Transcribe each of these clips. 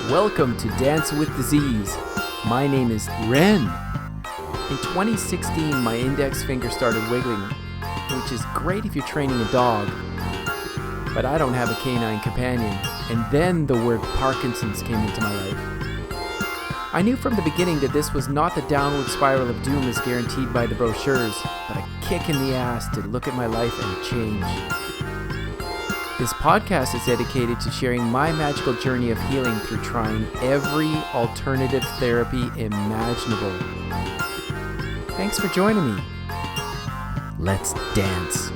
Welcome to Dance with Disease. My name is Ren. In 2016, my index finger started wiggling, which is great if you're training a dog, but I don't have a canine companion. And then the word Parkinson's came into my life. I knew from the beginning that this was not the downward spiral of doom as guaranteed by the brochures, but a kick in the ass to look at my life and change. This podcast is dedicated to sharing my magical journey of healing through trying every alternative therapy imaginable. Thanks for joining me. Let's dance.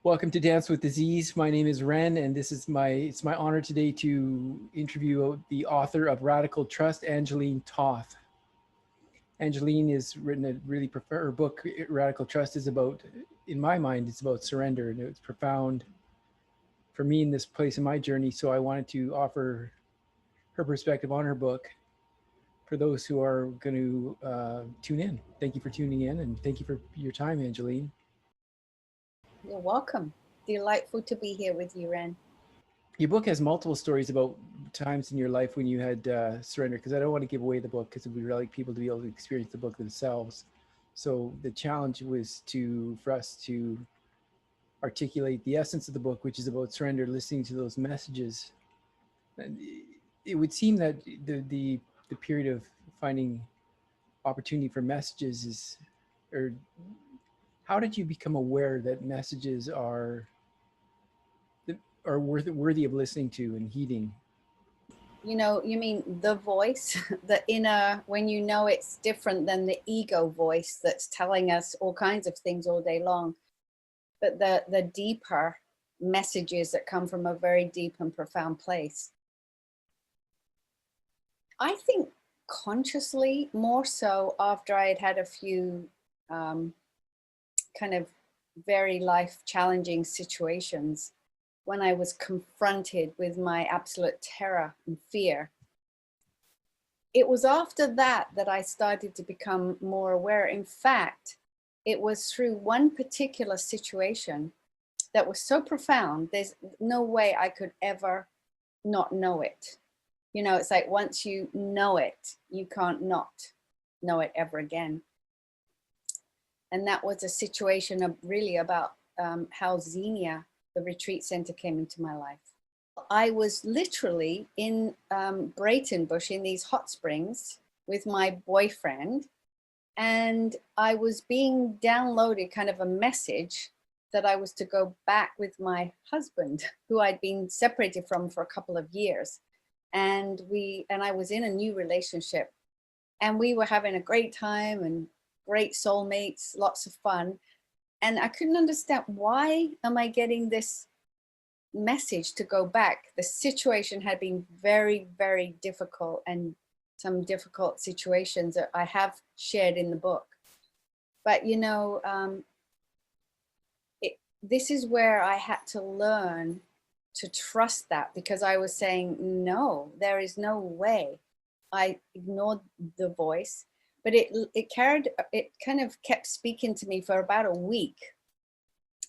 Welcome to Dance with Disease. My name is Ren, and it's my honor today to interview the author of Radical Trust, Angelyn Toth. Angelyn has written a really her book. Radical Trust is about, in my mind, it's about surrender, and it's profound for me in this place in my journey. So I wanted to offer her perspective on her book for those who are going to tune in. Thank you for tuning in, and thank you for your time, Angelyn. You're welcome. Delightful to be here with you, Ren. Your book has multiple stories about times in your life when you had surrender, because I don't want to give away the book because we'd like people to be able to experience the book themselves. So the challenge was for us to articulate the essence of the book, which is about surrender, listening to those messages. And it would seem that the period of finding opportunity for messages is, or how did you become aware that messages are worthy of listening to and heeding? You know, you mean the voice, the inner, when you know it's different than the ego voice that's telling us all kinds of things all day long. But the deeper messages that come from a very deep and profound place. I think consciously, more so after I had a few kind of very life challenging situations, when I was confronted with my absolute terror and fear. It was after that I started to become more aware. In fact, it was through one particular situation that was so profound, there's no way I could ever not know it. You know, it's like once you know it, you can't not know it ever again. And that was a situation of really about how Xenia, the retreat center, came into my life. I was literally in Bush in these hot springs with my boyfriend, and I was being downloaded kind of a message that I was to go back with my husband, who I'd been separated from for a couple of years. And I was in a new relationship, and we were having a great time and great soulmates, lots of fun. And I couldn't understand, why am I getting this message to go back? The situation had been very, very difficult, and some difficult situations that I have shared in the book. But, you know, this is where I had to learn to trust that, because I was saying, no, there is no way. I ignored the voice. But it kind of kept speaking to me for about a week.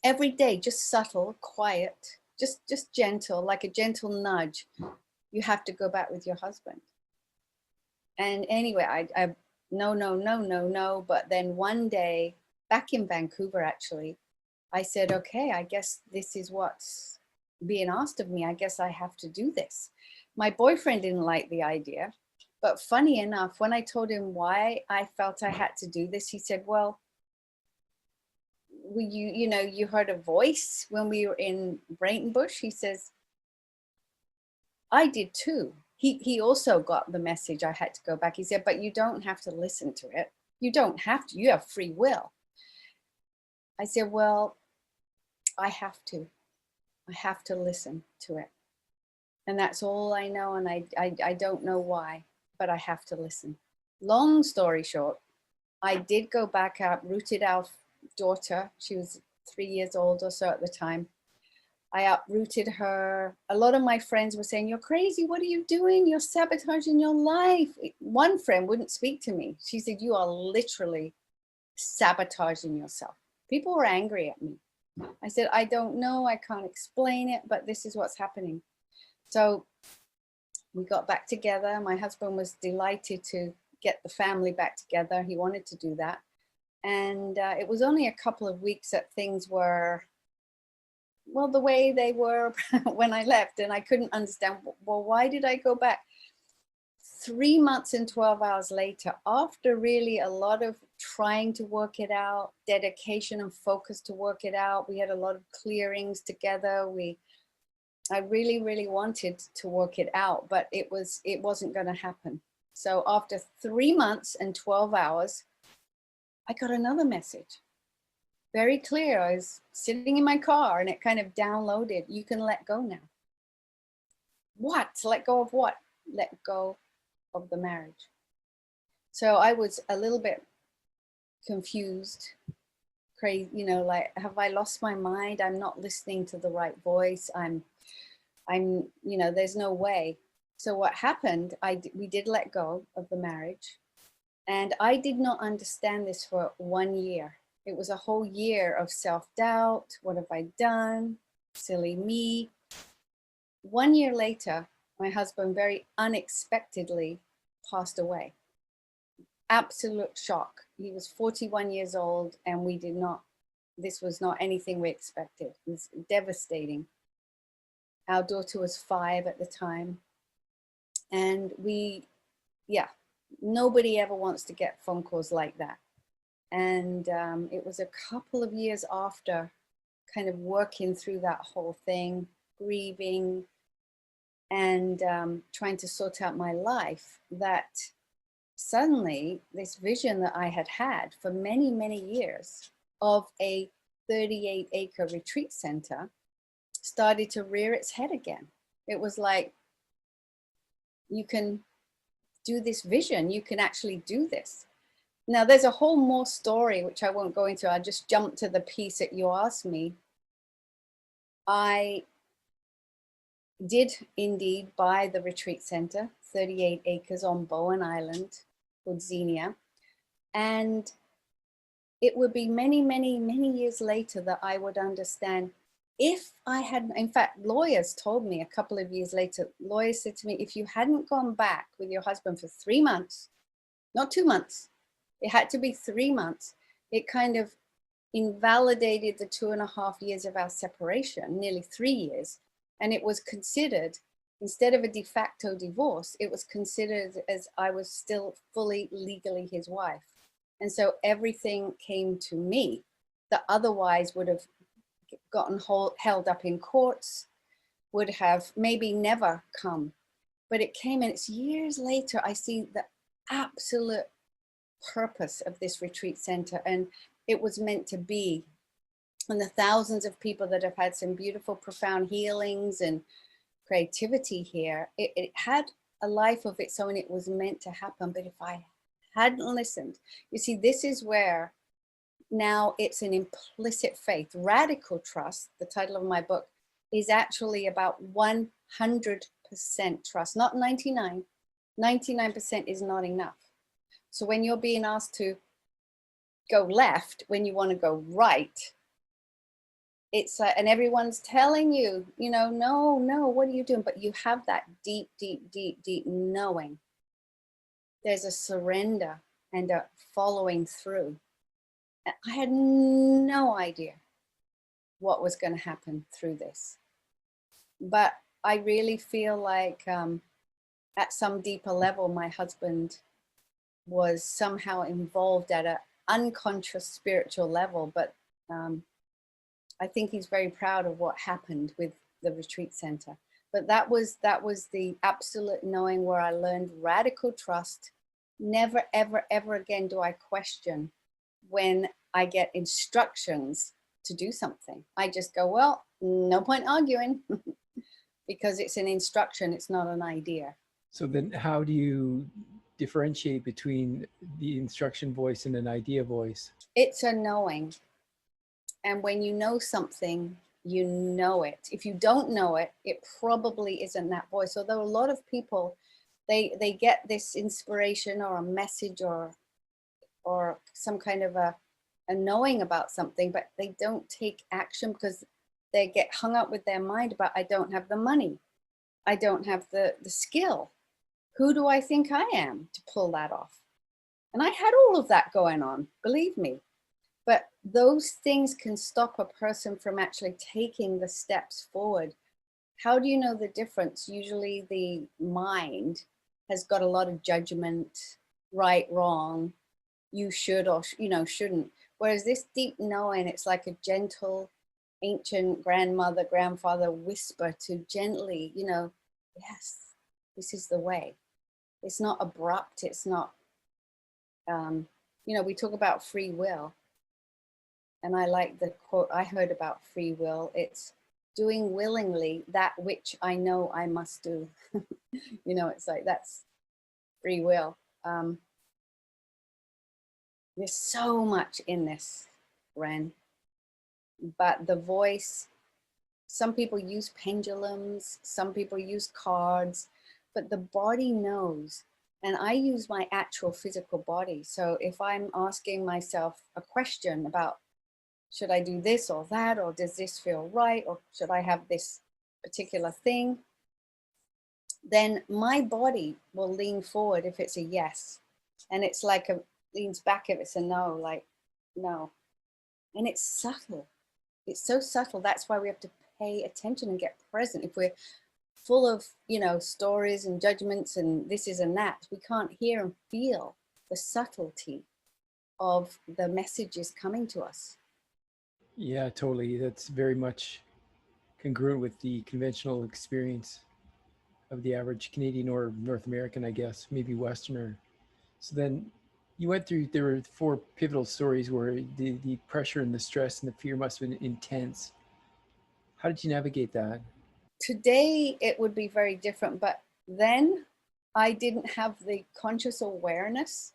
Every day, just subtle, quiet, just gentle, like a gentle nudge. You have to go back with your husband. And anyway, I no. But then one day, back in Vancouver, actually, I said, okay, I guess this is what's being asked of me. I guess I have to do this. My boyfriend didn't like the idea. But funny enough, when I told him why I felt I had to do this, he said, well, you heard a voice when we were in Bush. He says, I did too. He also got the message I had to go back. He said, but you don't have to listen to it. You don't have to. You have free will. I said, well, I have to. I have to listen to it. And that's all I know. And I don't know why. But I have to listen. Long story short, I did go back out, uprooted our daughter. She was 3 years old or so at the time. I uprooted her. A lot of my friends were saying, you're crazy. What are you doing? You're sabotaging your life. One friend wouldn't speak to me. She said, you are literally sabotaging yourself. People were angry at me. I said, I don't know. I can't explain it, but this is what's happening. So we got back together. My husband was delighted to get the family back together. He wanted to do that. And it was only a couple of weeks that things were, well, the way they were when I left. And I couldn't understand, well, why did I go back? 3 months and 12 hours later, after really a lot of trying to work it out, dedication and focus to work it out, we had a lot of clearings together. I really, really wanted to work it out, but it wasn't going to happen. So after 3 months and 12 hours, I got another message. Very clear. I was sitting in my car and it kind of downloaded, you can let go now. What? Let go of what? Let go of the marriage. So I was a little bit confused, crazy, you know, like, have I lost my mind? I'm not listening to the right voice. I'm, you know, there's no way. So what happened, we did let go of the marriage. And I did not understand this for 1 year. It was a whole year of self-doubt. What have I done? Silly me. 1 year later, my husband very unexpectedly passed away. Absolute shock. He was 41 years old and this was not anything we expected. It was devastating. Our daughter was 5 at the time. And nobody ever wants to get phone calls like that. And it was a couple of years after kind of working through that whole thing, grieving and trying to sort out my life, that suddenly this vision that I had had for many, many years of a 38-acre retreat center started to rear its head again. It was like, you can do this vision, you can actually do this. Now there's a whole more story, which I won't go into. I'll just jump to the piece that you asked me. I did indeed buy the retreat center, 38 acres on Bowen Island, called Xenia. And it would be many, many, many years later that I would understand. If I had, in fact, lawyers told me a couple of years later, lawyers said to me, if you hadn't gone back with your husband for 3 months, not 2 months, it had to be 3 months, it kind of invalidated the 2.5 years of our separation, nearly 3 years. And it was considered, instead of a de facto divorce, it was considered as I was still fully legally his wife. And so everything came to me that otherwise would have gotten held up in courts, would have maybe never come. But it came, and it's years later I see the absolute purpose of this retreat center, and it was meant to be. And the thousands of people that have had some beautiful, profound healings and creativity here, it had a life of its own. It was meant to happen. But if I hadn't listened, you see, this is where now it's an implicit faith. Radical trust, the title of my book, is actually about 100% trust, not 99. 99% is not enough. So when you're being asked to go left when you want to go right, it's and everyone's telling you, you know, no, what are you doing? But you have that deep, deep, deep, deep knowing. There's a surrender and a following through. And I had no idea what was going to happen through this. But I really feel like at some deeper level, my husband was somehow involved at an unconscious spiritual level. But I think he's very proud of what happened with the retreat center. But that was the absolute knowing where I learned radical trust. Never, ever, ever again do I question when I get instructions to do something. I just go, well, no point arguing because it's an instruction, it's not an idea. So then how do you differentiate between the instruction voice and an idea voice? It's a knowing. And when you know something, you know it. If you don't know it, it probably isn't that voice. Although a lot of people, they get this inspiration or a message or some kind of a knowing about something, but they don't take action because they get hung up with their mind about, I don't have the money. I don't have the skill. Who do I think I am to pull that off? And I had all of that going on, believe me. But those things can stop a person from actually taking the steps forward. How do you know the difference? Usually the mind has got a lot of judgment, right, wrong, you should or shouldn't. Whereas this deep knowing, it's like a gentle, ancient grandmother, grandfather whisper to gently, yes, this is the way. It's not abrupt. It's not, we talk about free will. And I like the quote I heard about free will. It's doing willingly that which I know I must do. It's like that's free will. There's so much in this, Ren. But the voice, some people use pendulums, some people use cards, but the body knows. And I use my actual physical body. So if I'm asking myself a question about, should I do this or that, or does this feel right, or should I have this particular thing, then my body will lean forward if it's a yes. And it's like leans back if it's a no, like no. And it's subtle. It's so subtle. That's why we have to pay attention and get present. If we're full of, stories and judgments and this is and that, we can't hear and feel the subtlety of the messages coming to us. Yeah, totally. That's very much congruent with the conventional experience of the average Canadian or North American, I guess, maybe Westerner. So then you went through, there were 4 pivotal stories where the pressure and the stress and the fear must have been intense. How did you navigate that? Today, it would be very different, but then I didn't have the conscious awareness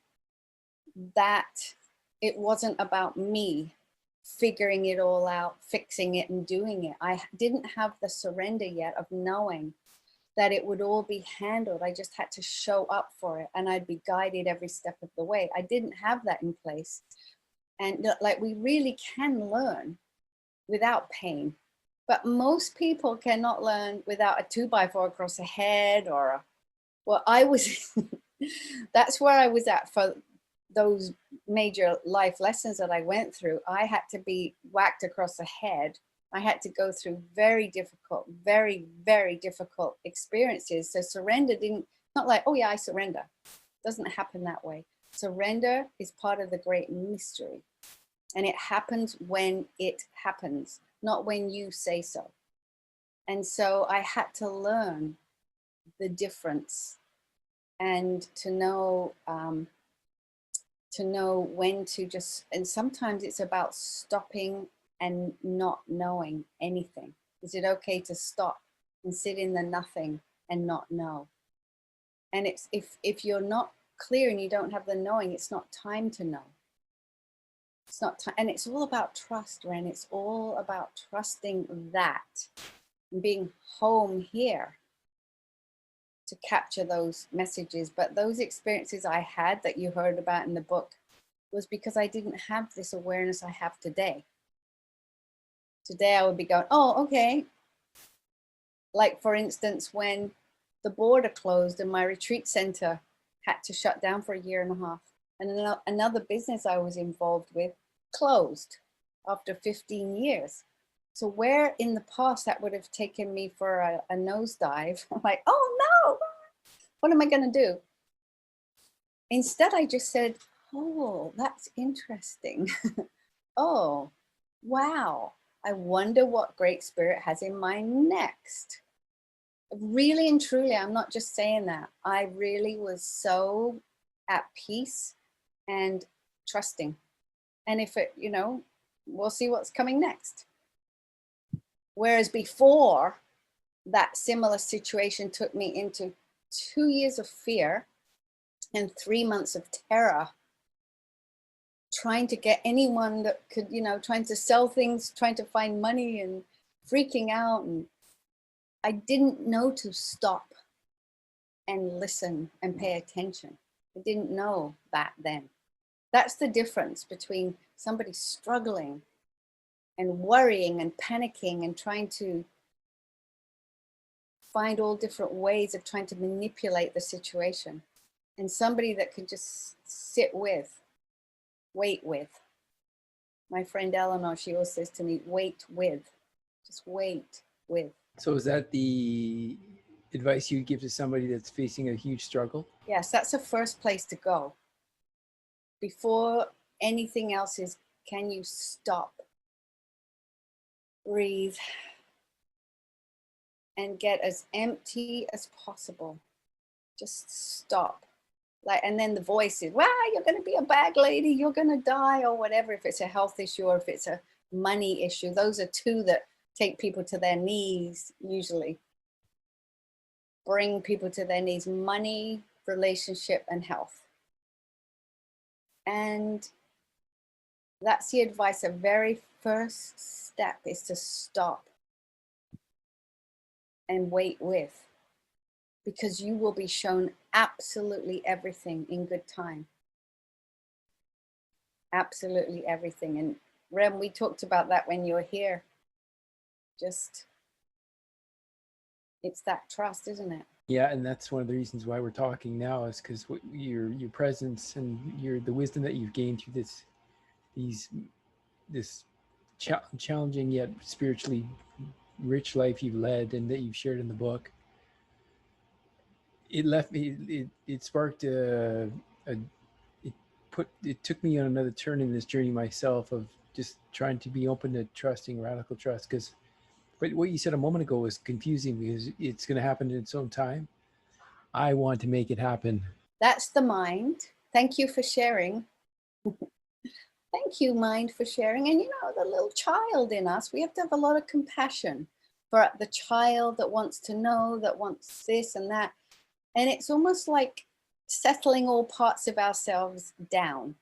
that it wasn't about me figuring it all out, fixing it and doing it. I didn't have the surrender yet of knowing that it would all be handled. I just had to show up for it and I'd be guided every step of the way. I didn't have that in place. And like we really can learn without pain, but most people cannot learn without a 2x4 across the head I was, that's where I was at for those major life lessons that I went through. I had to be whacked across the head. I had to go through very difficult, very, very difficult experiences. So surrender not like, oh yeah, I surrender. It doesn't happen that way. Surrender is part of the great mystery. And it happens when it happens, not when you say so. And so I had to learn the difference and to know when to just, and sometimes it's about stopping and not knowing anything. Is it okay to stop and sit in the nothing and not know? And it's if you're not clear and you don't have the knowing, it's not time to know. It's not time, and it's all about trust, Ren. It's all about trusting that and being home here to capture those messages. But those experiences I had that you heard about in the book was because I didn't have this awareness I have today. Today I would be going, oh, okay. Like for instance, when the border closed and my retreat center had to shut down for 1.5 years, and another business I was involved with closed after 15 years. So where in the past that would have taken me for a nosedive, I'm like, oh no, what am I going to do? Instead, I just said, oh, that's interesting. Oh, wow. I wonder what Great Spirit has in mind next. Really and truly, I'm not just saying that. I really was so at peace and trusting. And if it, we'll see what's coming next. Whereas before, that similar situation took me into 2 years of fear and 3 months of terror, trying to get anyone that could, trying to sell things, trying to find money and freaking out. And I didn't know to stop and listen and pay attention. I didn't know that then. That's the difference between somebody struggling and worrying and panicking and trying to find all different ways of trying to manipulate the situation. And somebody that can just sit with, wait with. My friend Eleanor, she always says to me, wait with, just wait with. So is that the advice you give to somebody that's facing a huge struggle? Yes, that's the first place to go. Before anything else is, can you stop, breathe, and get as empty as possible? Just stop. Like, and then the voice is, wow, you're going to be a bag lady, you're going to die, or whatever, if it's a health issue or if it's a money issue. Those are two that take people to their knees, usually. Bring people to their knees: money, relationship, and health. And that's the advice. The very first step is to stop and wait with, because you will be shown absolutely everything in good time. Absolutely everything. And Rem, we talked about that when you were here. Just, it's that trust, isn't it? Yeah, and that's one of the reasons why we're talking now, is because your presence and the wisdom that you've gained through this challenging yet spiritually rich life you've led and that you've shared in the book. It left me. It sparked it took me on another turn in this journey myself of just trying to be open to trusting radical trust. But what you said a moment ago was confusing, because it's going to happen in its own time. I want to make it happen. That's the mind. Thank you for sharing. Thank you, mind, for sharing. And the little child in us, we have to have a lot of compassion for the child that wants to know, that wants this and that. And it's almost like settling all parts of ourselves down,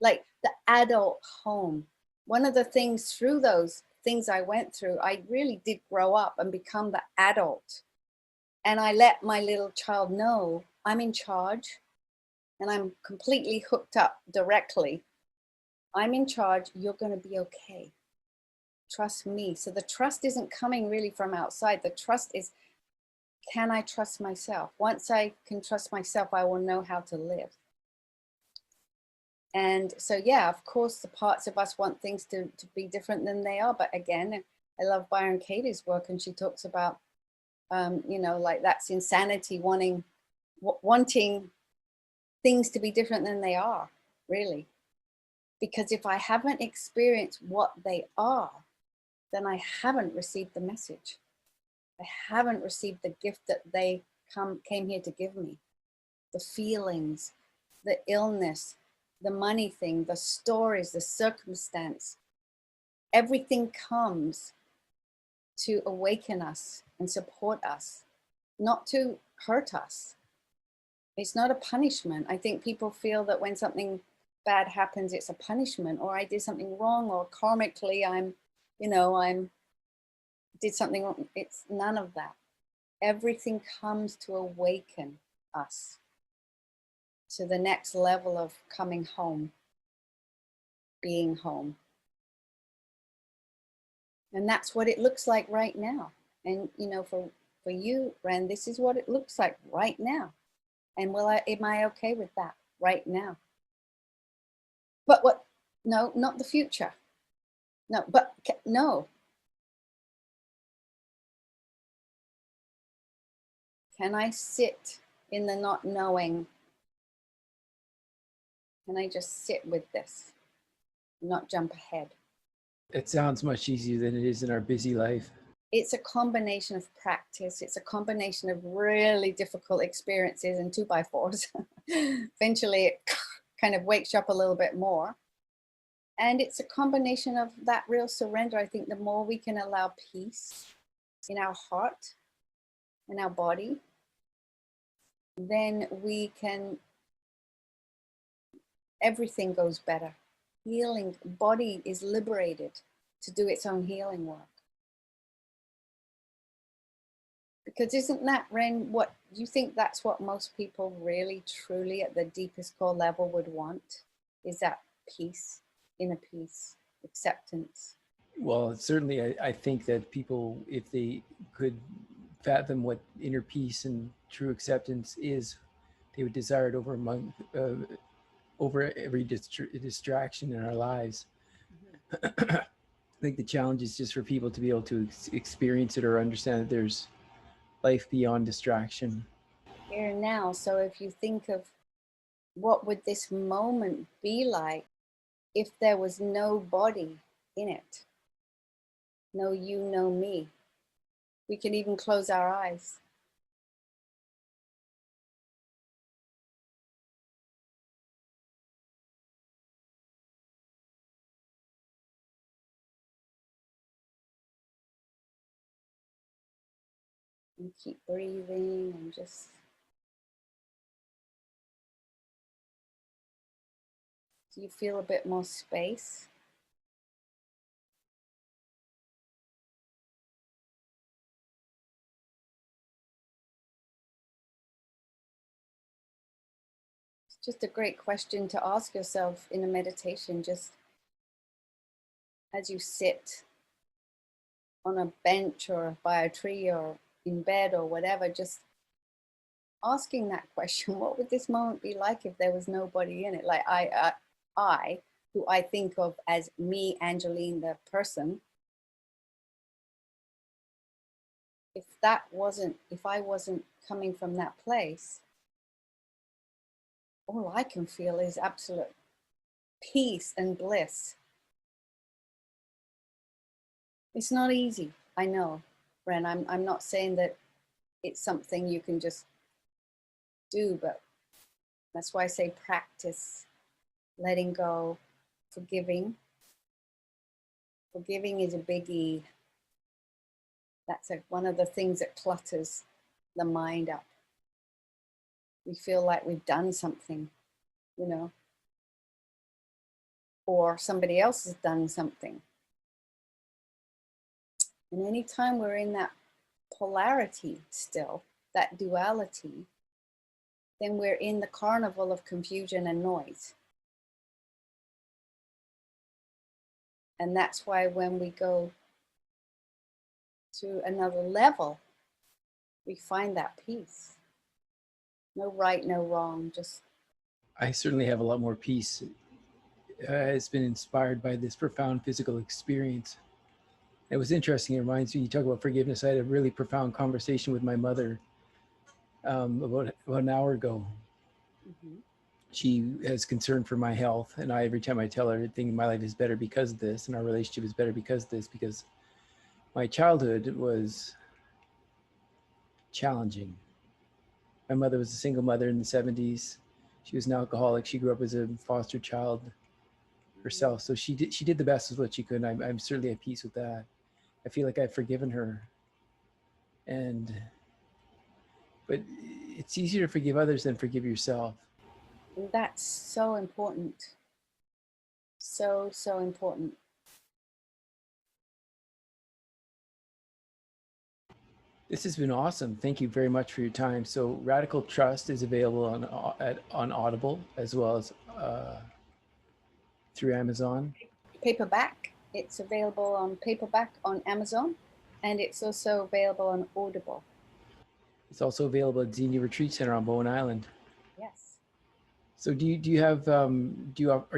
like the adult home. One of the things through those things I went through, I really did grow up and become the adult. And I let my little child know I'm in charge and I'm completely hooked up directly. I'm in charge. You're going to be okay. Trust me. So the trust isn't coming really from outside. The trust is, can I trust myself? Once I can trust myself, I will know how to live. And so, yeah, of course, the parts of us want things to be different than they are. But again, I love Byron Katie's work, and she talks about, like that's insanity, wanting things to be different than they are, really. Because if I haven't experienced what they are, then I haven't received the message. I haven't received the gift that they came here to give me. The feelings, the illness, the money thing, the stories, the circumstance. Everything comes to awaken us and support us, not to hurt us. It's not a punishment. I think people feel that when something bad happens, it's a punishment, or I did something wrong, or karmically I'm did something wrong. It's none of that. Everything comes to awaken us to the next level of coming home, being home. And that's what it looks like right now. And for you, Ren, this is what it looks like right now. And am I okay with that right now? But what? No, not the future. No, but no. Can I sit in the not knowing? Can I just sit with this, not jump ahead? It sounds much easier than it is in our busy life. It's a combination of practice. It's a combination of really difficult experiences and 2x4s. Eventually, it kind of wakes you up a little bit more. And it's a combination of that real surrender. I think the more we can allow peace in our heart, in our body, then everything goes better. Healing, body is liberated to do its own healing work. Because isn't that, Ren, what you think that's what most people really, truly at the deepest core level would want? Is that peace, inner peace, acceptance? Well, certainly I think that people, if they could fathom what inner peace and true acceptance is, they would desire it over every distraction in our lives. I think the challenge is just for people to be able to experience it or understand that there's life beyond distraction. Here and now. So if you think of what would this moment be like if there was no body in it, no you, no me. We can even close our eyes. And keep breathing and just do you feel a bit more space? It's just a great question to ask yourself in a meditation, just as you sit on a bench or by a tree or in bed or whatever, just asking that question, what would this moment be like if there was nobody in it? Like I, who I think of as me, Angelyn, the person, if I wasn't coming from that place, all I can feel is absolute peace and bliss. It's not easy, I know, Ren. I'm not saying that it's something you can just do, but that's why I say practice, letting go, forgiving. Forgiving is a biggie. That's one of the things that clutters the mind up. We feel like we've done something, you know, or somebody else has done something. And anytime we're in that polarity still, that duality, then we're in the carnival of confusion and noise. And that's why when we go to another level, we find that peace. No right, no wrong, just. I certainly have a lot more peace. It's been inspired by this profound physical experience. It was interesting. It reminds me, you talk about forgiveness. I had a really profound conversation with my mother about an hour ago. Mm-hmm. She has concern for my health. And every time I tell her, I think my life is better because of this. And our relationship is better because of this, because my childhood was challenging. My mother was a single mother in the 70s. She was an alcoholic. She grew up as a foster child herself. So she did the best with what she could. And I'm certainly at peace with that. I feel like I've forgiven her. But it's easier to forgive others than forgive yourself. That's so important. So important. This has been awesome. Thank you very much for your time. So Radical Trust is available on Audible as well as through Amazon. Paperback. It's available on paperback on Amazon, and it's also available on Audible. It's also available at Xenia Retreat Center on Bowen Island. Yes. So are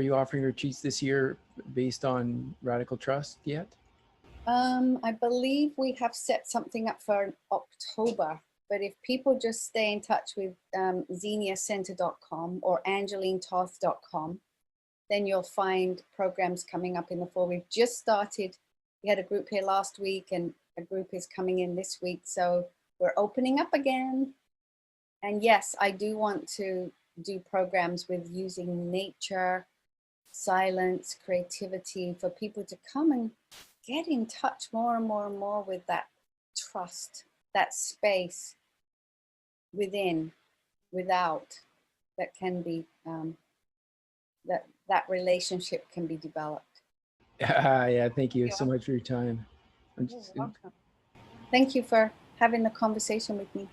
you offering retreats this year based on Radical Trust yet? I believe we have set something up for October, but if people just stay in touch with xeniacenter.com or angelyntoth.com, then you'll find programs coming up in the fall. We've just started. We had a group here last week and a group is coming in this week. So we're opening up again. And yes, I do want to do programs with using nature, silence, creativity for people to come and get in touch more and more and more with that trust, that space within, without, that can be, that relationship can be developed. Yeah, thank you so much for your time. You're welcome. Thank you for having the conversation with me.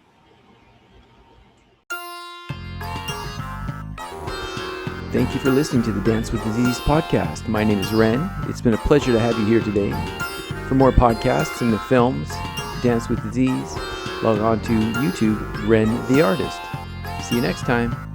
Thank you for listening to the Dance with Disease podcast. My name is Ren. It's been a pleasure to have you here today. For more podcasts and the films, Dance with Disease, log on to YouTube, Ren the Artist. See you next time.